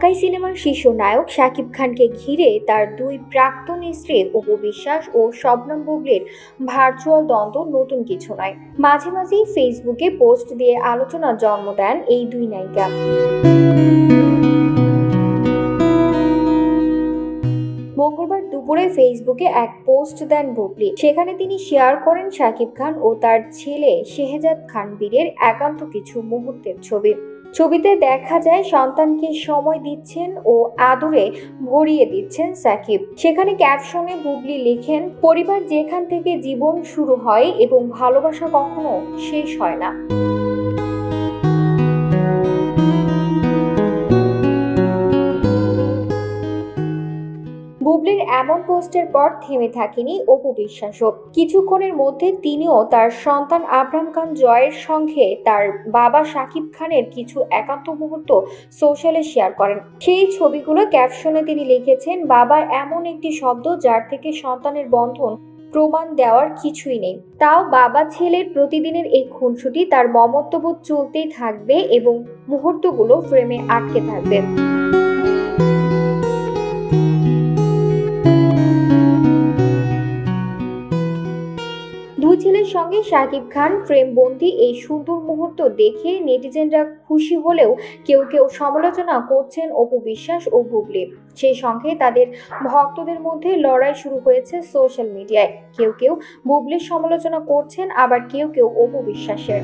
ঢাকাই সিনেমার শীর্ষ নায়ক শাকিব খানকে ঘিরে তার দুই প্রাক্তন স্ত্রী অপু বিশ্বাস ও শবনম বুবলির ভার্চুয়াল দ্বন্দ্ব নতুন কিছু নয়। মাঝে মাঝেই ফেসবুকে পোস্ট দিয়ে আলোচনার জন্ম দেন এই দুই নায়িকা। মঙ্গলবার দুপুরে ফেসবুকে এক পোস্ট দেন বুবলি। সেখানে তিনি শেয়ার করেন শাকিব খান ও তার ছেলে শেহজাদ খান বীরের একান্ত কিছু মুহূর্তের ছবি। ছবিতে দেখা যায় সন্তানকে সময় দিচ্ছেন ও আদরে ভরিয়ে দিচ্ছেন সাকিব। সেখানে ক্যাপশনে বুবলি লেখেন, পরিবার যেখান থেকে জীবন শুরু হয় এবং ভালোবাসা কখনো শেষ হয় না। বুবলির এমন পোস্টের পর থেমে থাকেনি অপু বিশ্বাসও। কিছুক্ষণের মধ্যে তিনিও তার সন্তান আবরাম খান জয়ের সঙ্গে তার বাবা শাকিব খানের কিছু একান্ত মুহূর্ত সোশ্যালে শেয়ার করেন। সেই ছবিগুলো ক্যাপশনে তিনি লিখেছেন, বাবা এমন একটি শব্দ যার থেকে সন্তানের বন্ধন প্রমাণ দেওয়ার কিছুই নেই। তাও বাবা ছেলের প্রতিদিনের এই খুনসুটি তার মমত্ববোধ চলতেই থাকবে এবং মুহূর্তগুলো ফ্রেমে আটকে থাকবে। দুই ছেলের সঙ্গে শাকিব খান ফ্রেমবন্দি এই সুন্দর মুহূর্ত দেখে নেটিজেনরা খুশি হলেও কেউ কেউ সমালোচনা করছেন অপু বিশ্বাস ও বুবলি। সেই সঙ্গে তাদের ভক্তদের মধ্যে লড়াই শুরু হয়েছে সোশ্যাল মিডিয়ায়। কেউ কেউ বুবলির সমালোচনা করছেন, আবার কেউ কেউ অপু বিশ্বাসের।